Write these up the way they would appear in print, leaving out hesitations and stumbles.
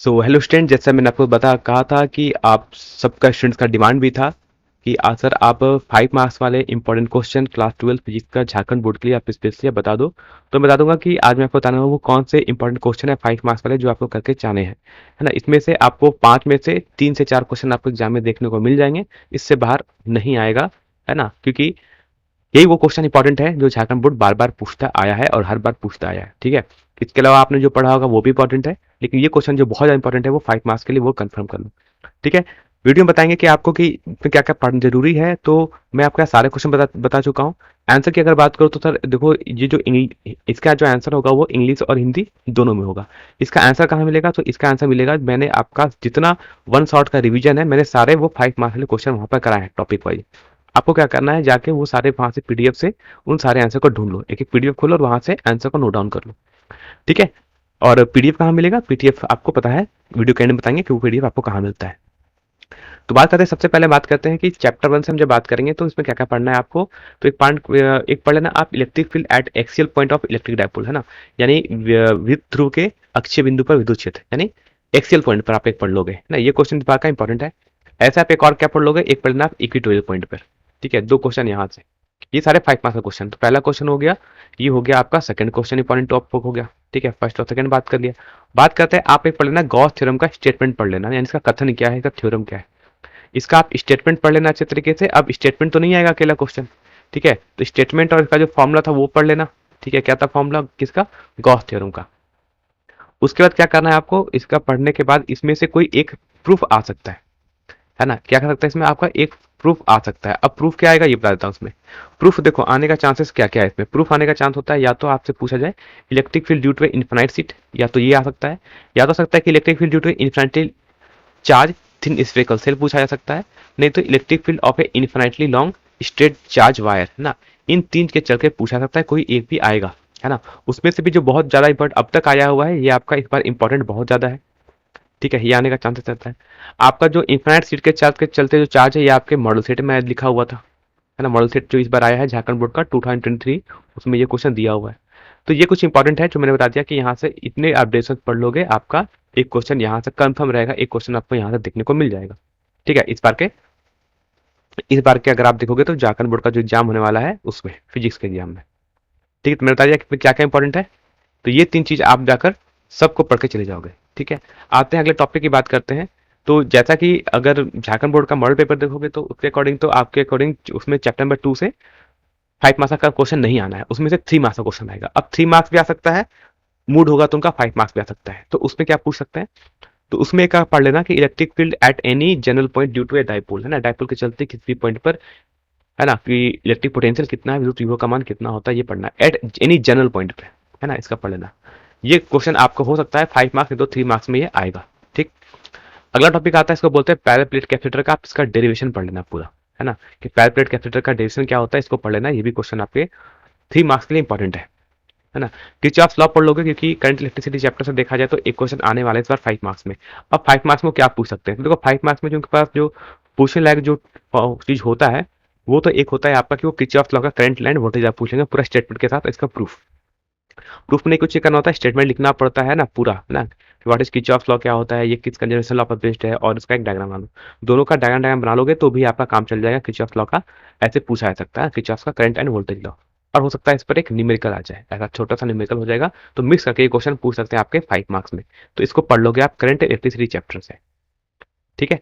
So hello student, जैसा मैंने आपको कहा था कि आप सबका स्टूडेंट्स का डिमांड भी था कि सर आप 5 मार्क्स वाले इंपॉर्टेंट क्वेश्चन क्लास 12 फिजिक्स का झारखंड बोर्ड के लिए आप स्पेशली बता दो। तो मैं बता दूंगा कि आज मैं आपको बताना वो कौन से इंपॉर्टेंट क्वेश्चन है 5 मार्क्स वाले जो आपको करके जाने हैं, है ना। इसमें से आपको 5 में से 3 से 4 क्वेश्चन आपको एग्जाम में देखने को मिल जाएंगे, इससे बाहर नहीं आएगा, है ना। क्योंकि यही वो क्वेश्चन इंपॉर्टेंट है जो झारखंड बोर्ड बार बार पूछता आया है और हर बार पूछता आया है, ठीक है। इसके अलावा आपने जो पढ़ा होगा वो भी इंपॉर्टेंट है, लेकिन ये क्वेश्चन जो बहुत ज्यादा इंपॉर्टेंट है वो 5 मार्क्स के लिए, वो कंफर्म कर लो, ठीक है। वीडियो में बताएंगे कि आपको कि इसमें क्या क्या पढ़ना जरूरी है। तो मैं आपका सारे क्वेश्चन बता चुका हूँ। आंसर की अगर बात करूँ तो सर देखो, ये जो इसका जो आंसर होगा वो इंग्लिश और हिंदी दोनों में होगा। इसका आंसर कहाँ मिलेगा? तो इसका आंसर मिलेगा, मैंने आपका जितना वन शॉट का रिवीजन है, मैंने सारे वो 5 मार्क्स वाले क्वेश्चन वहां पर कराए हैं टॉपिक वाइज। आपको क्या करना है, जाके वो सारे वहां से पीडीएफ से उन सारे आंसर को ढूंढ लो, एक एक पीडीएफ खोलो और वहां से आंसर को नोट डाउन कर लो, ठीक है। और पीडीएफ कहाँ मिलेगा? पीडीएफ आपको पता है, वीडियो के एंड में बताएंगे कि वो पीडीएफ आपको कहाँ मिलता है। तो बात करते हैं, सबसे पहले बात करते हैं कि चैप्टर 1 से हम जब बात करेंगे तो इसमें क्या क्या पढ़ना है आपको। तो एक पढ़ लेना आप, electric field eight axial point of electric dipole, है ना। यानी विद्युत ध्रुव के अक्षीय बिंदु पर विद्युत क्षेत्र, यानी एक्सियल पॉइंट पर आप एक पढ़ लोगे ना। ये क्वेश्चन विभाग का इंपॉर्टेंट है। ऐसे आप एक और क्या पढ़ लोगे, एक पढ़ लेना आप इक्वेटोरियल पॉइंट पर, ठीक है। दो क्वेश्चन यहाँ से, ये सारे 5 मार्क्स का क्वेश्चन। तो पहला क्वेश्चन हो गया, ये हो गया आपका सेकंड क्वेश्चन इंपॉर्टेंट टॉपिक हो गया, ठीक है। फर्स्ट और सेकंड बात कर लिया। बात करते हैं, आप एक पढ़ लेना गॉस थ्योरम का स्टेटमेंट पढ़ लेना, यानी इसका कथन क्या है, इसका थ्योरम क्या है, इसका आप स्टेटमेंट पढ़ लेना अच्छे तरीके से। अब स्टेटमेंट तो नहीं आएगा अकेला क्वेश्चन, ठीक है। तो स्टेटमेंट और इसका जो फॉर्मूला था वो पढ़ लेना, ठीक है। क्या था फॉर्मूला किसका? गॉस थ्योरम का। उसके बाद क्या करना है आपको, इसका पढ़ने के बाद इसमें से कोई एक प्रूफ आ सकता है ना। क्या कर सकता है इसमें आपका एक प्रूफ आ सकता है। अब प्रूफ क्या आएगा ये बता देता हूँ इसमें। प्रूफ देखो आने का चांसेस क्या क्या है इसमें। प्रूफ आने का चांस होता है, या तो आपसे पूछा जाए electric field due to infinite sheet, या तो ये आ सकता है, या तो सकता है कि electric field due to infinitely charged thin spherical shell पूछा जा सकता है, नहीं तो electric field of a infinitely long straight charged wire, है ना। इन तीन के चल के पूछा सकता है, कोई एक भी आएगा, है ना। उसमें से भी जो बहुत ज्यादा इंपॉर्टेंट अब तक आया हुआ है, ये आपका इस बार इंपॉर्टेंट बहुत ज्यादा है, ठीक है। ये आने का चांसेस रहता है। आपका जो इन्फिनाइट सीट के चार्ज के चलते जो चार्ज है, ये आपके मॉडल सेट में लिखा हुआ था, है ना। मॉडल सेट जो इस बार आया है झारखंड बोर्ड का 2023, उसमें ये क्वेश्चन दिया हुआ है। तो ये कुछ इंपॉर्टेंट है जो मैंने बता दिया कि यहाँ से इतने अपडेशन पढ़ लोगे, आपका एक क्वेश्चन यहाँ से कंफर्म रहेगा, एक क्वेश्चन आपको यहाँ से देखने को मिल जाएगा, ठीक है। इस बार के अगर आप देखोगे तो झारखंड बोर्ड का जो एग्जाम होने वाला है उसमें फिजिक्स के एग्जाम में, ठीक है। तो मैंने बता दिया कि क्या क्या इंपॉर्टेंट है। तो ये तीन चीज आप जाकर सबको पढ़ के चले जाओगे, ठीक है। आते हैं अगले टॉपिक की बात करते हैं। तो जैसा कि अगर झारखंड बोर्ड का मॉडल पेपर देखोगे तो उसके अकॉर्डिंग, तो आपके अकॉर्डिंग उसमें चैप्टर नंबर 2 से 5 मार्क्स का क्वेश्चन नहीं आना है, उसमें से 3 मार्क्स का क्वेश्चन आएगा। अब 3 मार्क्स भी आ सकता है, मूड होगा तो उनका 5 मार्क्स भी आ सकता है। तो उसमें क्या पूछ सकते हैं, तो उसमें एक आप पढ़ लेना कि electric field at any general point due to a dipole, है ना। डाइपोल के चलते किसी भी पॉइंट पर, है ना, कि इलेक्ट्रिक पोटेंशियल कितना है, विद्युत विभव का मान कितना होता है, ये पढ़ना है एट एनी जनरल पॉइंट पे, है ना। इसका पढ़ लेना। ये क्वेश्चन आपको हो सकता है 5 मार्क्स नहीं तो 3 मार्क्स में ये आएगा, ठीक। अगला टॉपिक आता है, इसको बोलते हैं पैरेलल प्लेट कैपेसिटर का। आप इसका डेरिवेशन पढ़ लेना पूरा, है ना, कि पैरेलल प्लेट कैपेसिटर का डेरिवेशन क्या होता है, इसको पढ़ लेना। ये भी क्वेश्चन आपके 3 मार्क्स के लिए इंपॉर्टेंट है ना। किरचॉफ लॉ पढ़ लोगे, क्योंकि करंट इलेक्ट्रिसिटी चैप्टर से देखा जाए तो एक क्वेश्चन आने वाला है इस बार 5 मार्क्स में। अब 5 मार्क्स में क्या पूछ सकते हैं, तो देखो 5 मार्क्स में जो उनके पास जो पूछने लायक जो चीज होता है, वो तो एक होता है आपका कि वो किरचॉफ लॉ का करंट लाइन वोल्टेज आप पूछेंगे पूरा स्टेटमेंट के साथ, इसका प्रूफ। प्रूफ में नहीं कुछ करना होता है, स्टेटमेंट लिखना पड़ता है ना पूरा, है ना। व्हाट इज किरचॉफ लॉ क्या होता है, ये किस कंजर्वेशन लॉ पर बेस्ड है, और इसका एक डायग्राम बना लो। दोनों का डायग्राम बना लोगे तो भी आपका काम चल जाएगा। किरचॉफ लॉ का ऐसे पूछा जा सकता है, किरचॉफ का करंट एंड वोल्टेज लॉ। और हो सकता है इस पर एक न्यूमेरिकल आ जाए, ऐसा छोटा सा न्यूमेरिकल हो जाएगा। तो मिक्स करके ये क्वेश्चन पूछ सकते हैं आपके 5 मार्क्स में। तो इसको पढ़ लोगे आप करंट इलेक्ट्रिसिटी चैप्टर से, ठीक है।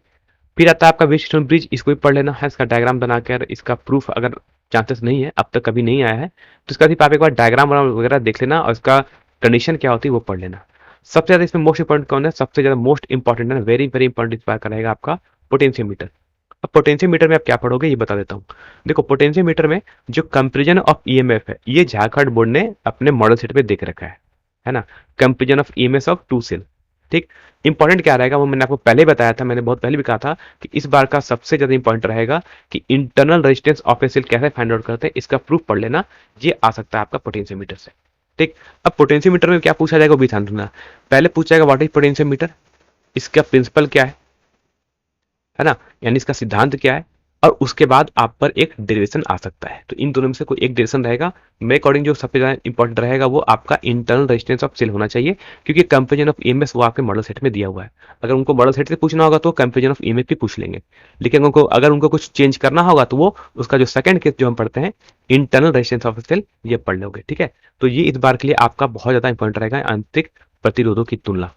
फिर आता है आपका वेस्टर्न ब्रिज, इसको भी पढ़ लेना है। इसका डायग्राम बनाकर इसका प्रूफ अगर चांसेस नहीं है, अब तक कभी नहीं आया है, तो इसका सिर्फ आप एक बार डायग्राम वगैरह देख लेना और इसका कंडीशन क्या होती है वो पढ़ लेना। सबसे ज्यादा इसमें मोस्ट इंपॉर्टेंट कौन है, सबसे ज्यादा मोस्ट इंपॉर्टेंट है, वेरी वेरी इंपॉर्टेंट इस बार का रहेगा आपका पोटेंशियोमीटर। अब पोटेंशियोमीटर में आप क्या पढ़ोगे ये बता देता हूँ। देखो पोटेंशियोमीटर में जो कंपेरिजन ऑफ ईएमएफ है, ये झारखंड बोर्ड ने अपने मॉडल सेट पे देख रखा है ना। Comparison of EMF of two cell, ठीक। इंपॉर्टेंट क्या रहेगा वो मैंने आपको पहले बताया था, मैंने बहुत पहले भी कहा था कि इस बार का सबसे ज्यादा इंपॉर्टेंट रहेगा कि internal resistance of a cell कैसे फाइंड आउट करते हैं, इसका प्रूफ पढ़ लेना। ये आ सकता है आपका पोटेंशियोमीटर से, ठीक। अब पोटेंशियोमीटर में क्या पूछा जाएगा वो भी ध्यान रखना। पहले पूछा जाएगा व्हाट इज पोटेंशियोमीटर, इसका प्रिंसिपल क्या है ना, यानी इसका सिद्धांत क्या है। और उसके बाद आप पर एक डेरिवेशन आ सकता है। तो इन दोनों में से कोई एक डेरिवेशन रहेगा। मेरे अकॉर्डिंग जो सबसे ज़्यादा इंपॉर्टेंट रहेगा वो आपका इंटरनल रेजिस्टेंस ऑफ सेल होना चाहिए, क्योंकि कंपेरिजन ऑफ ईएमएस वो आपके मॉडल सेट में दिया हुआ है। अगर उनको मॉडल सेट से पूछना होगा तो कंपेरिजन ऑफ ईएमएस भी पूछ लेंगे, लेकिन उनको अगर उनको कुछ चेंज करना होगा तो वो उसका जो सेकंड केस जो हम पढ़ते हैं इंटरनल रेजिस्टेंस ऑफ सेल, ये पढ़ लोगे। ठीक है, तो ये इस बार के लिए आपका बहुत ज़्यादा इंपॉर्टेंट रहेगा, आंतरिक प्रतिरोधों की तुलना,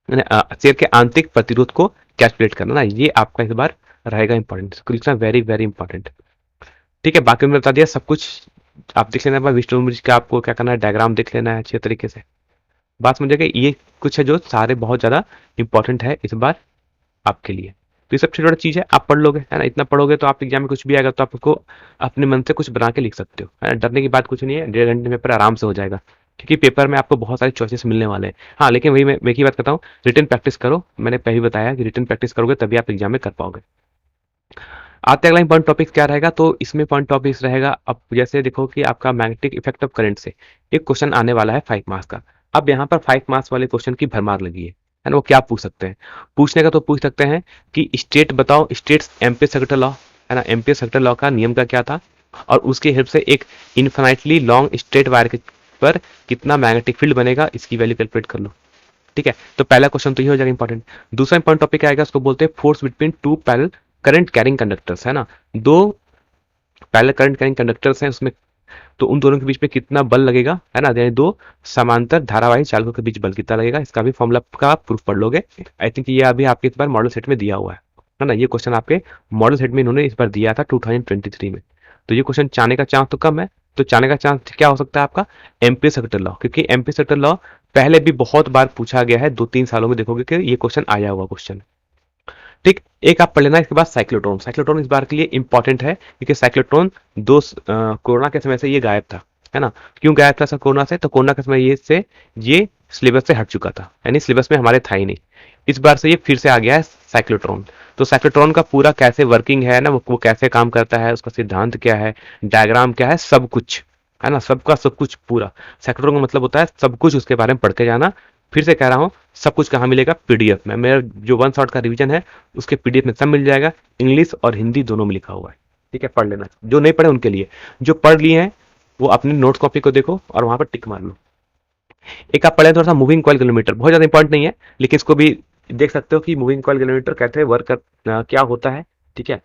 शेयर के आंतरिक प्रतिरोध को कैलकुलेट करना ना, ये आपका इस बार रहेगा इंपॉर्टेंट, इसको लिखना वेरी वेरी इंपॉर्टेंट। ठीक है, बाकी मैंने बता दिया सब कुछ। आप देख लेना विष्णु ब्रिज का आपको क्या करना है, डायग्राम देख लेना है अच्छे तरीके से। बात समझिएगा, ये कुछ है जो सारे बहुत ज्यादा इंपॉर्टेंट है इस बार आपके लिए। तो ये सब छोटी छोटी चीज है, आप पढ़ लोगे है ना, इतना पढ़ोगे तो आप एग्जाम में कुछ भी आएगा तो आप उसको अपने मन से कुछ बना के लिख सकते हो, है ना। डरने की बात कुछ नहीं है, 1.5 घंटे में पेपर आराम से हो जाएगा, क्योंकि पेपर में आपको बहुत सारे चॉइसेस मिलने वाले हैं। हाँ, लेकिन वही मैं एक ही बात कहता हूँ, रिटन प्रैक्टिस करो। मैंने पहले बताया कि रिटन प्रैक्टिस करोगे तभी आप एग्जाम में कर पाओगे। आते अगला इंपॉर्टेंट टॉपिक क्या रहेगा, तो इसमें पॉइंट टॉपिक रहेगा। अब जैसे देखो कि आपका मैग्नेटिक इफेक्ट ऑफ करंट से एक क्वेश्चन आने वाला है 5 मार्क्स का। अब यहाँ पर 5 मार्क्स वाले क्वेश्चन की भरमार लगी है ना। वो क्या पूछ सकते हैं, पूछने का तो पूछ सकते हैं कि स्टेट बताओ, स्टेट्स एम्पियर सर्किट लॉ, है ना, एम्पियर सर्किट लॉ का नियम का क्या था, और उसकी हेल्प से एक इन्फिनाइटली लॉन्ग स्ट्रेट वायर पर कितना मैग्नेटिक फील्ड बनेगा, इसकी वैल्यू कैलकुलेट कर लो। ठीक है, तो पहला क्वेश्चन तो ये हो जाएगा इंपॉर्टेंट। दूसरा इंपॉर्टेंट टॉपिक आएगा, उसको बोलते हैं force between two parallel current carrying conductors, है ना। दो पैरेलल करंट कैरिंग कंडक्टर्स हैं उसमें, तो उन दोनों के बीच में कितना बल लगेगा, है ना, यानी दो समांतर धारावाही चालकों के बीच बल कितना लगेगा, इसका भी फॉर्मूला का प्रूफ पढ़ लोगे। आई थिंक ये अभी आपके इस बार मॉडल सेट में दिया हुआ है ना। ये क्वेश्चन आपके मॉडल सेट में इन्होंने इस बार दिया था 2023 में। तो ये क्वेश्चन चाहने का चांस तो कम है। तो चाहने का चांस क्या हो सकता है आपका, एम्पियर सर्किट लॉ, क्योंकि एम्पियर सर्किट लॉ पहले भी बहुत बार पूछा गया है, 2-3 सालों में देखोगे कि ये क्वेश्चन आया हुआ क्वेश्चन। ठीक, एक आप पढ़ लेना इसके बाद साइक्लोट्रॉन। साइक्लोट्रॉन इस बार के लिए इंपॉर्टेंट है, क्योंकि साइक्लोट्रॉन कोरोना के समय से ये गायब था, है ना। क्यों गायब था सर कोरोना से, तो कोरोना के समय ये सिलेबस से हट चुका था, यानी सिलेबस में हमारे था ही नहीं। इस बार से ये फिर से आ गया है साइक्लोट्रॉन। तो साइक्लोट्रॉन का पूरा कैसे वर्किंग है ना, वो कैसे काम करता है, उसका सिद्धांत क्या है, डायग्राम क्या है, सब कुछ, है ना, सबका सब कुछ पूरा। साइक्लोट्रॉन का मतलब होता है सब कुछ उसके बारे में पढ़ के जाना। फिर से कह रहा हूँ, सब कुछ कहाँ मिलेगा, पीडीएफ में। मेरा जो 1 शॉट का रिवीजन है उसके पीडीएफ में सब मिल जाएगा, इंग्लिश और हिंदी दोनों में लिखा हुआ है। ठीक है, पढ़ लेना। जो नहीं पढ़े उनके लिए, जो पढ़ लिए हैं वो अपनी नोट्स कॉपी को देखो और वहां पर टिक मार लो। एक आप पढ़े थोड़ा सा मूविंग कॉइल किलोमीटर, बहुत ज्यादा इंपॉर्टेंट नहीं है, लेकिन इसको भी देख सकते हो कि मूविंग कॉइल किलोमीटर कैसे वर्क क्या होता है। ठीक है,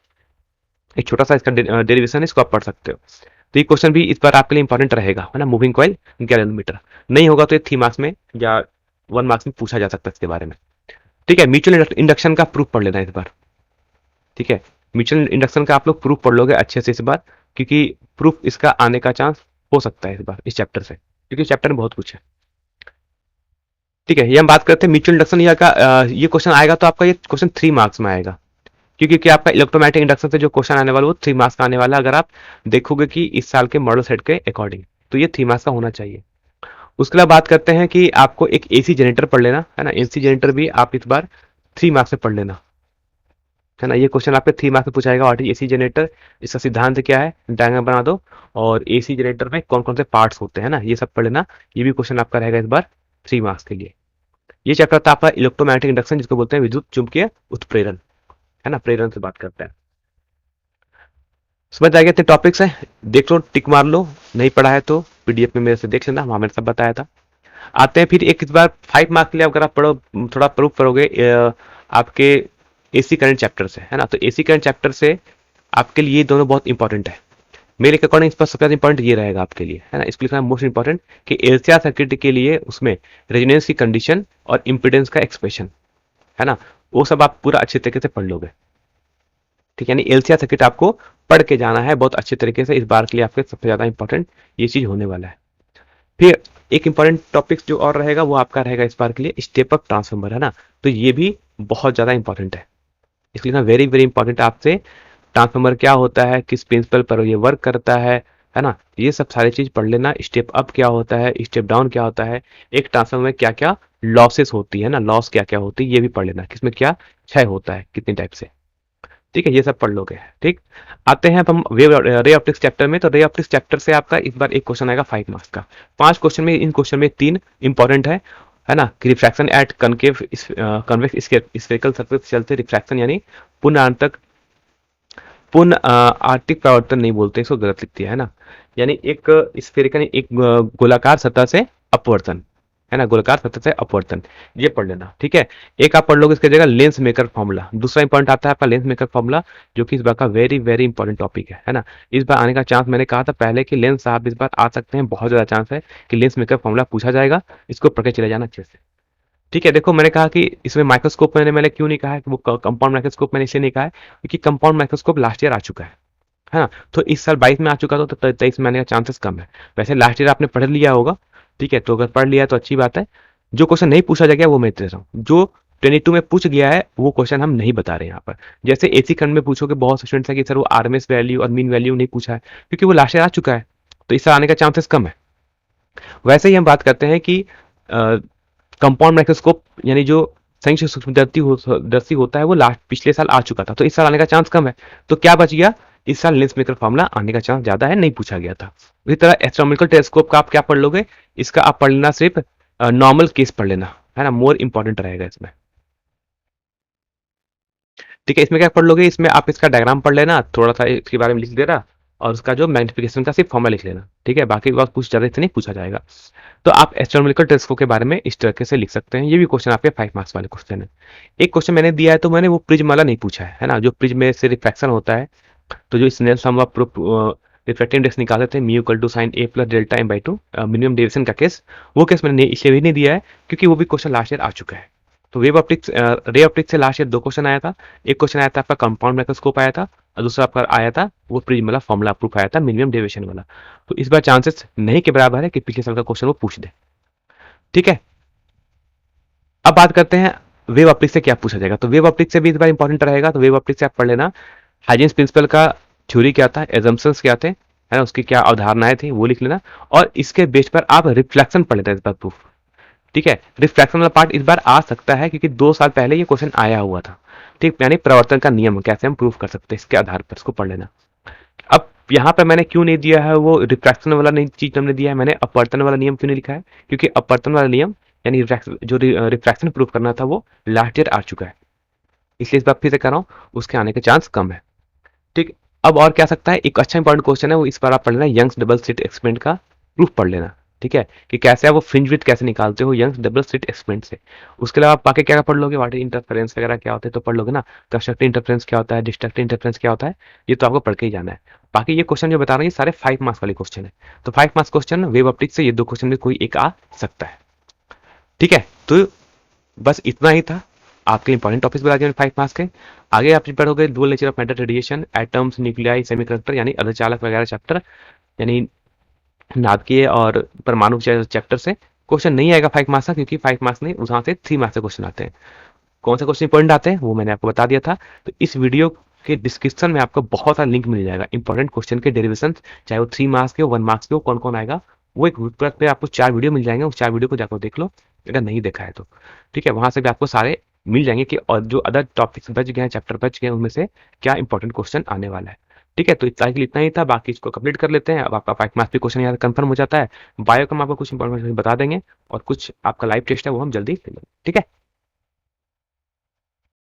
एक छोटा सा इसका डेरिवेशन है, इसको आप पढ़ सकते हो। तो ये क्वेश्चन भी इस बार आपके लिए इंपॉर्टेंट रहेगा, है ना, मूविंग कॉइल गैलोमीटर। नहीं होगा तो ये 3 मार्क्स में या 1 मार्क्स में पूछा जा सकता है इसके बारे में। ठीक है, म्यूचुअल इंडक्शन का प्रूफ पढ़ लेना इस बार। ठीक है, म्यूचुअल इंडक्शन का आप लोग प्रूफ पढ़ लोगे अच्छे से इस बार, क्योंकि प्रूफ इसका आने का चांस हो सकता है इस बार इस चैप्टर से, क्योंकि चैप्टर में बहुत कुछ है। ठीक है, ये हम बात करते हैं म्यूचुअल इंडक्शन। ये क्वेश्चन आएगा तो आपका ये क्वेश्चन 3 मार्क्स में आएगा, क्योंकि आपका इलेक्ट्रोमैग्नेटिक इंडक्शन से जो क्वेश्चन आने वाला वो 3 मार्क्स का आने वाला है, अगर आप देखोगे कि इस साल के मॉडल सेट के अकॉर्डिंग, तो ये 3 मार्क्स का होना चाहिए। उसके बाद बात करते हैं कि आपको एक एसी जनरेटर पढ़ लेना, है ना। एसी जनरेटर भी आप इस बार 3 मार्क्स में पढ़ लेना, है ना। ये क्वेश्चन आपके 3 मार्क्स में पूछा जाएगा, व्हाट इज एसी जनरेटर, इसका सिद्धांत क्या है, डायग्राम बना दो, और एसी जनरेटर में कौन कौन से पार्ट्स होते हैं ना, ये सब पढ़ लेना। ये भी क्वेश्चन आपका रहेगा इस बार 3 मार्क्स के लिए। ये चैप्टर था आपका इलेक्ट्रोमैग्नेटिक इंडक्शन, जिसको बोलते हैं विद्युत चुंबकीय उत्प्रेरण, है ना, प्रेरण से बात करते हैं। समझ जाएगा, इतने टॉपिक्स हैं, देख लो, टिक मार लो। नहीं पढ़ा है तो पीडीएफ में मेरे से देख लेना, वहां मैंने सब बताया था। आते हैं फिर एक इस बार 5 मार्क्स के लिए, अगर आप पढ़ो थोड़ा प्रूफ करोगे आपके एसी करंट चैप्टर से, है ना। तो एसी करंट चैप्टर से आपके लिए ये दोनों बहुत इंपॉर्टेंट है। मेरे अकॉर्डिंग इस पर सबसे ज्यादा इंपॉर्टेंट ये रहेगा आपके लिए, है ना। इसको लिखना मोस्ट इंपॉर्टेंट कि एलसीआर सर्किट के लिए उसमें रेजोनेंस की कंडीशन और इंपिडेंस का एक्सप्रेशन, है ना, वो सब आप पूरा अच्छे तरीके से पढ़ लोगे। ठीक है, यानी एलसीआर सर्किट आपको पढ़ के जाना है बहुत अच्छे तरीके से। इस बार के लिए आपके सबसे ज्यादा इंपॉर्टेंट ये चीज होने वाला है। फिर एक इंपॉर्टेंट टॉपिक जो और रहेगा वो आपका रहेगा इस बार के लिए स्टेप अप ट्रांसफार्मर, है ना। तो ये भी बहुत ज्यादा इंपॉर्टेंट है, इसलिए ना वेरी वेरी इंपॉर्टेंट आपसे, ट्रांसफार्मर क्या होता है, किस प्रिंसिपल पर ये वर्क करता है ना। ये सब सारी चीज पढ़ लेना। स्टेप अप क्या होता है, स्टेप डाउन क्या होता है, एक ट्रांसफार्मर में क्या क्या लॉसेस होती है ना, लॉस क्या क्या होती है ये भी पढ़ लेना, किसमें क्या क्षय होता है कितने टाइप से। ठीक है, ये सब पढ़ लोगे। ठीक, आते हैं अब हम वेव रे ऑप्टिक्स चैप्टर में। तो रे ऑप्टिक्स चैप्टर से आपका इस बार एक क्वेश्चन आएगा 5 मार्क्स का। 5 क्वेश्चन में, इन क्वेश्चन में 3 इंपॉर्टेंट है ना, कि refraction at concave convex spherical surface चलते रिफ्रैक्शन, यानी पुनरावर्तक आर्थिक परावर्तन नहीं बोलते, इसको गलत लिख दिया है ना। यानी एक स्फेरिकल, एक गोलाकार सतह से अपवर्तन, है ना, गोलाकार सतह से अपवर्तन, ये पढ़ लेना, ठीक है। एक आप पढ़ लोगे इसकी जगह लेंस मेकर फॉर्मूला, दूसरा इंपॉर्टेंट आता है आपका लेंस मेकर फॉर्मूला, जो कि इस बार का वेरी वेरी इंपॉर्टेंट टॉपिक है ना। इस बार आने का चांस, मैंने कहा था पहले कि लेंस साहब इस बार आ सकते हैं, बहुत ज्यादा चांस है कि लेंस मेकर फॉर्मूला पूछा जाएगा, इसको पढ़ के चले जाना अच्छे से, ठीक है। देखो मैंने कहा कि इसमें माइक्रोस्कोप, मैंने क्यों नहीं कहा है कि वो कंपाउंड माइक्रोस्कोप, मैंने इसलिए नहीं कहा है क्योंकि कंपाउंड माइक्रोस्कोप लास्ट ईयर आ चुका है ना। तो इस साल 22 में आ चुका, तो 23 में आने का चांसेस कम है। वैसे लास्ट ईयर आपने पढ़ लिया होगा, ठीक है, तो अगर पढ़ लिया तो अच्छी बात है। जो क्वेश्चन नहीं पूछा जाएगा वो मैं दे रहा हूँ, जो 22 में पूछ गया है वो क्वेश्चन हम नहीं बता रहे हैं यहाँ पर। जैसे एसी खंड में पूछोगे, बहुत स्टूडेंट्स है कि सर वो आरएमएस वैल्यू और मीन वैल्यू नहीं पूछा है, क्योंकि वो लास्ट ईयर आ चुका है, तो इस साल आने का चांसेस कम है। वैसे ही हम बात करते हैं कि कंपाउंड माइक्रोस्कोप, यानी जो संयुक्त सूक्ष्मदर्शी होता है, वो लास्ट पिछले साल आ चुका था, तो इस साल आने का चांस कम है। तो क्या बच गया, इस साल लेंस मेकर फॉर्मूला आने का चांस ज्यादा है, नहीं पूछा गया था। इसी तरह एस्ट्रोनॉमिकल टेलीस्कोप का आप क्या पढ़ लोगे, इसका आप पढ़ लेना सिर्फ नॉर्मल केस पढ़ लेना, है ना, मोर इंपॉर्टेंट रहेगा इसमें, ठीक है। इसमें क्या पढ़ लोगे, इसमें आप इसका डायग्राम पढ़ लेना, थोड़ा सा इसके बारे में लिख देना, और उसका जो मैग्निफिकेशन का सिर्फ फॉर्मूला लिख लेना, ठीक है। बाकी बात कुछ ज्यादा से नहीं पूछा जाएगा। तो आप एस्ट्रोनॉमिकल टेलीस्कोप के बारे में इस तरीके से लिख सकते हैं। ये भी क्वेश्चन आपके 5 मार्क्स वाले क्वेश्चन है। एक क्वेश्चन मैंने दिया है, तो मैंने वो प्रिज्म वाला नहीं पूछा है ना, जो प्रिज्म में से रिफ्रैक्शन होता है, तो जो Snell sum of refractive index निकालते थे, mu equal to sine A plus delta M by two, minimum deviation का केस, वो केस मैंने इसलिए भी नहीं दिया है क्योंकि वो भी क्वेश्चन लास्ट ईयर आ चुका है। तो वेव ऑप्टिक्स, रे ऑप्टिक्स से लास्ट ईयर 2 क्वेश्चन आया था। एक क्वेश्चन आया था आपका कंपाउंड माइक्रोस्कोप आया था, और दूसरा आपका आया था वो प्रिज्म वाला फॉर्मूला प्रूफ आया था, मिनिमम डेविएशन वाला। तो इस बार चांसेस नहीं के बराबर है कि पिछले साल का क्वेश्चन वो पूछ दे, ठीक है। अब बात करते हैं वेव ऑप्टिक्स से क्या पूछा जाएगा। तो वेव ऑप्टिक्स से भी इस बार इंपॉर्टेंट रहेगा, तो वेव ऑप्टिक्स से आप पढ़ लेना हाइजेंस प्रिंसिपल का थ्योरी क्या था, एजम्पशंस क्या थे, है ना, उसकी क्या अवधारणाएं थी, वो लिख लेना। और इसके बेस पर आप रिफ्लेक्शन पढ़ लेना इस बार प्रूफ, ठीक है। रिफ्लेक्शन वाला पार्ट इस बार आ सकता है क्योंकि 2 साल पहले ये क्वेश्चन आया हुआ था, ठीक, यानी प्रवर्तन का नियम कैसे हम प्रूफ कर सकते हैं, इसके आधार पर इसको पढ़ लेना। अब यहाँ पे मैंने क्यों नहीं दिया है वो रिफ्रैक्शन वाला नहीं चीज हमने दिया है, मैंने अपवर्तन वाला नियम क्यों नहीं लिखा है, क्योंकि अपवर्तन वाला नियम यानी जो रिफ्रैक्शन प्रूफ करना था वो लास्ट ईयर आ चुका है, इसलिए इस बार फिर से कर रहा हूँ, उसके आने के चांस कम है, ठीक। अब और क्या सकता है, एक अच्छा इंपॉर्टेंट क्वेश्चन है, वो इस बार आप पढ़ लेना, यंग्स डबल स्लिट एक्सपेरिमेंट का प्रूफ पढ़ लेना, ठीक है, कि कैसे आप वो फ्रिंज विड्थ कैसे निकालते हो यंग्स डबल स्लिट एक्सपेरिमेंट से। उसके अलावा आप बाकी क्या पढ़ लोगे, वाटर इंटरफेरेंस वगैरह क्या होते हैं तो पढ़ लोगे ना, कंस्ट्रक्टिव इंटरफेरेंस क्या होता है, डिस्ट्रक्टिव इंटरफेरेंस क्या होता है, ये तो आपको पढ़ के ही जाना है। बाकी ये क्वेश्चन जो बता रहे हैं ये सारे 5 मार्क्स वाले क्वेश्चन है, तो 5 मार्क्स क्वेश्चन वेव ऑप्टिक्स से ये 2 क्वेश्चन में कोई एक आ सकता है, ठीक है। तो बस इतना ही था, आपके इंपॉर्टेंट टॉपिक्स बता दिए 5 मार्क्स के। आगे आप पढ़ोगे dual nature of matter, radiation, atoms, nuclei, semiconductor यानी अर्धचालक वगैरह चैप्टर, यानी नाभिकीय और परमाणु चैप्टर से क्वेश्चन नहीं आएगा 5 मार्क्स का, क्योंकि 5 मार्क्स नहीं, वहां से 3 मार्क्स से क्वेश्चन आते हैं। कौन से क्वेश्चन इंपॉर्टेंट आते हैं वो मैंने आपको बता दिया था। तो इस वीडियो के डिस्क्रिप्शन में आपको बहुत सारा लिंक मिल जाएगा इंपॉर्टेंट क्वेश्चन के डेरिवेशन, चाहे वो 3 मार्क्स के हो, 1 मार्क्स के हो, कौन कौन आएगा, वो एक ग्रुप पे आपको 4 वीडियो मिल जाएंगे, उस 4 वीडियो को जाकर देख लो अगर नहीं देखा है तो, ठीक है। वहां से भी आपको सारे मिल जाएंगे कि और जो अदर टॉपिक्स बच गए हैं, चैप्टर बच गए हैं, उनमें से क्या इंपॉर्टेंट क्वेश्चन आने वाला है, ठीक है। तो इतना के लिए इतना ही था, बाकी इसको कंप्लीट कर लेते हैं। अब आपका 5 मार्क्स पे क्वेश्चन यहाँ कंफर्म हो जाता है। बायो का हम आपको कुछ इंपॉर्टेंट बता देंगे, और कुछ आपका लाइव टेस्ट है वो हम जल्दी ले लेंगे, ठीक है।